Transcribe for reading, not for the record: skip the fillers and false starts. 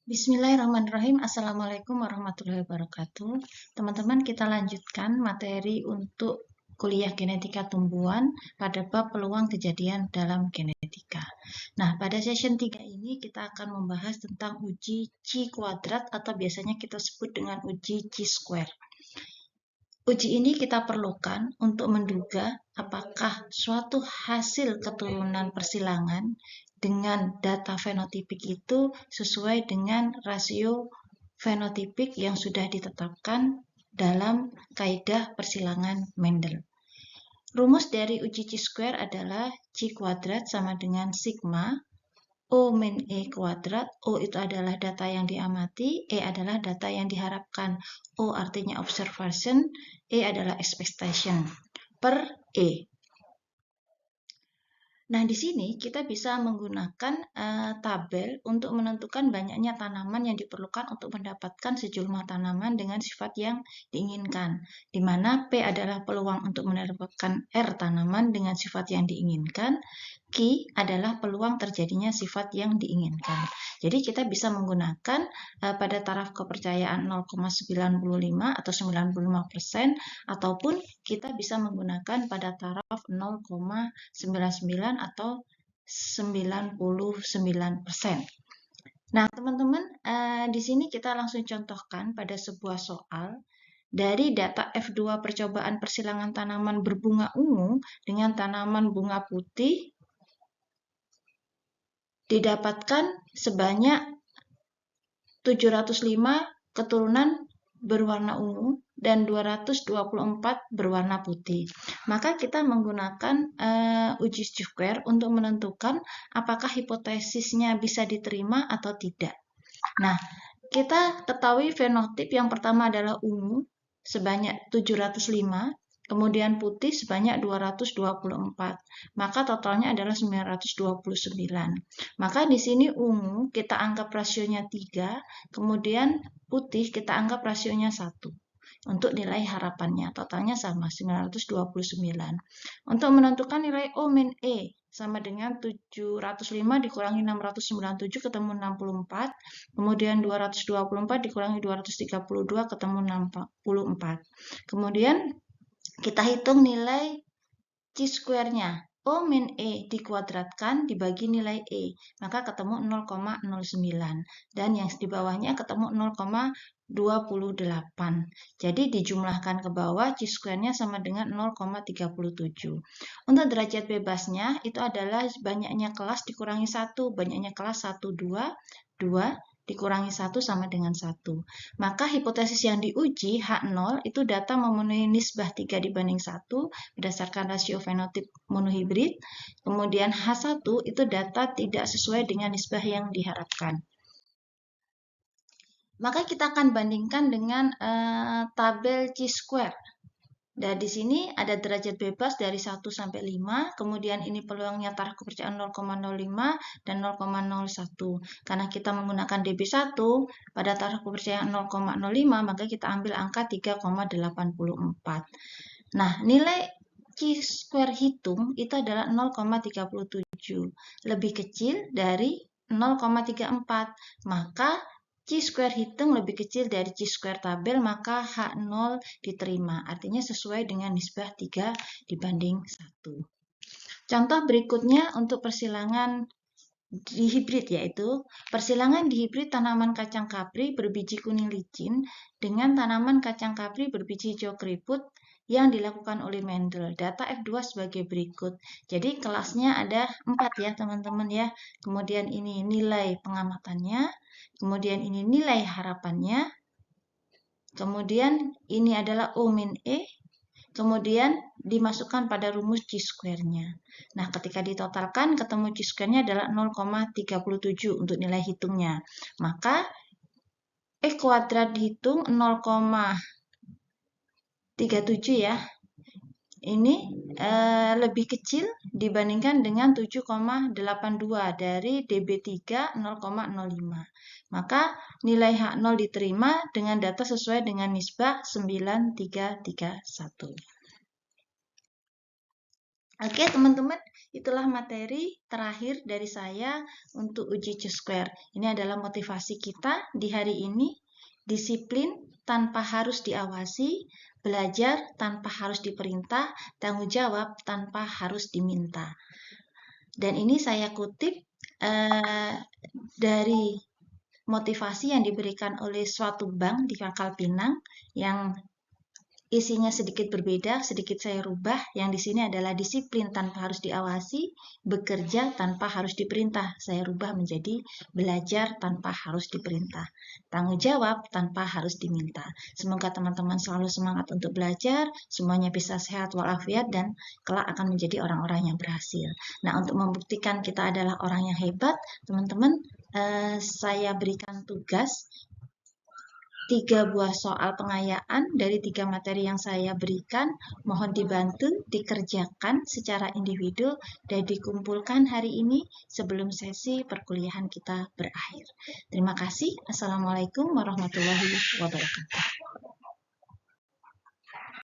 Bismillahirrahmanirrahim. Assalamualaikum warahmatullahi wabarakatuh. Teman-teman, kita lanjutkan materi untuk kuliah genetika tumbuhan pada bab peluang kejadian dalam genetika. Nah, pada session 3 ini kita akan membahas tentang uji Chi kuadrat atau biasanya kita sebut dengan uji Chi square. Uji ini kita perlukan untuk menduga apakah suatu hasil keturunan persilangan dengan data fenotipik itu sesuai dengan rasio fenotipik yang sudah ditetapkan dalam kaidah persilangan Mendel. Rumus dari uji Chi square adalah Chi kuadrat sama dengan sigma O min E kuadrat. O itu adalah data yang diamati, E adalah data yang diharapkan. O artinya observation, E adalah expectation per E. Nah, di sini kita bisa menggunakan tabel untuk menentukan banyaknya tanaman yang diperlukan untuk mendapatkan sejumlah tanaman dengan sifat yang diinginkan, di mana P adalah peluang untuk mendapatkan R tanaman dengan sifat yang diinginkan, Q adalah peluang terjadinya sifat yang diinginkan. Jadi kita bisa menggunakan pada taraf kepercayaan 0,95 atau 95%, ataupun kita bisa menggunakan pada taraf 0,99 atau 99%. Nah, teman-teman, di sini kita langsung contohkan pada sebuah soal dari data F2 percobaan persilangan tanaman berbunga ungu dengan tanaman bunga putih didapatkan sebanyak 705 keturunan berwarna ungu dan 224 berwarna putih. Maka kita menggunakan uji Chi square untuk menentukan apakah hipotesisnya bisa diterima atau tidak. Nah, kita ketahui fenotip yang pertama adalah ungu sebanyak 705, kemudian putih sebanyak 224. Maka totalnya adalah 929. Maka di sini ungu kita anggap rasionya 3, kemudian putih kita anggap rasionya 1. Untuk nilai harapannya, totalnya sama, 929. Untuk menentukan nilai O min E, sama dengan 705 dikurangi 697 ketemu 64, kemudian 224 dikurangi 232 ketemu 64. Kemudian kita hitung nilai Chi square-nya. O min E dikuadratkan dibagi nilai E, maka ketemu 0,09. Dan yang di bawahnya ketemu 0,28. Jadi dijumlahkan ke bawah, Chi square-nya sama dengan 0,37. Untuk derajat bebasnya, itu adalah banyaknya kelas dikurangi 1. Banyaknya kelas 1, 2, 2 dikurangi 1 sama dengan 1. Maka hipotesis yang diuji H0 itu data memenuhi nisbah 3 dibanding 1 berdasarkan rasio fenotip monohibrid. Kemudian H1 itu data tidak sesuai dengan nisbah yang diharapkan. Maka kita akan bandingkan dengan tabel Chi square. Dan di sini ada derajat bebas dari 1 sampai 5, kemudian ini peluangnya taraf kepercayaan 0,05 dan 0,01. Karena kita menggunakan DB1 pada taraf kepercayaan 0,05, maka kita ambil angka 3,84. Nah, nilai Chi square hitung itu adalah 0,37, lebih kecil dari 0,34. Maka Chi square hitung lebih kecil dari Chi square tabel, maka H0 diterima. Artinya sesuai dengan nisbah 3 dibanding 1. Contoh berikutnya untuk persilangan dihibrid, yaitu persilangan dihibrid tanaman kacang kapri berbiji kuning licin dengan tanaman kacang kapri berbiji hijau keriput yang dilakukan oleh Mendel. Data F2 sebagai berikut. Jadi kelasnya ada 4 ya teman-teman ya. Kemudian ini nilai pengamatannya, kemudian ini nilai harapannya, kemudian ini adalah O min E, kemudian dimasukkan pada rumus Chi square-nya. Nah, ketika ditotalkan ketemu Chi square-nya adalah 0,37 untuk nilai hitungnya. Maka E kuadrat dihitung 0,37 ya. Ini lebih kecil dibandingkan dengan 7,82 dari DB3 0,05. Maka nilai H0 diterima dengan data sesuai dengan nisbah 9331. Oke, teman-teman, itulah materi terakhir dari saya untuk uji C-square. Ini adalah motivasi kita di hari ini. Disiplin tanpa harus diawasi, belajar tanpa harus diperintah, tanggung jawab tanpa harus diminta. Dan ini saya kutip dari motivasi yang diberikan oleh suatu bank di Pangkal Pinang yang isinya sedikit berbeda, sedikit saya rubah. Yang di sini adalah disiplin tanpa harus diawasi, bekerja tanpa harus diperintah. Saya rubah menjadi belajar tanpa harus diperintah, tanggung jawab tanpa harus diminta. Semoga teman-teman selalu semangat untuk belajar, semuanya bisa sehat walafiat, dan kelak akan menjadi orang-orang yang berhasil. Nah, untuk membuktikan kita adalah orang yang hebat, teman-teman, saya berikan tugas 3 buah soal pengayaan dari 3 materi yang saya berikan. Mohon dibantu dikerjakan secara individu dan dikumpulkan hari ini sebelum sesi perkuliahan kita berakhir. Terima kasih. Assalamualaikum warahmatullahi wabarakatuh.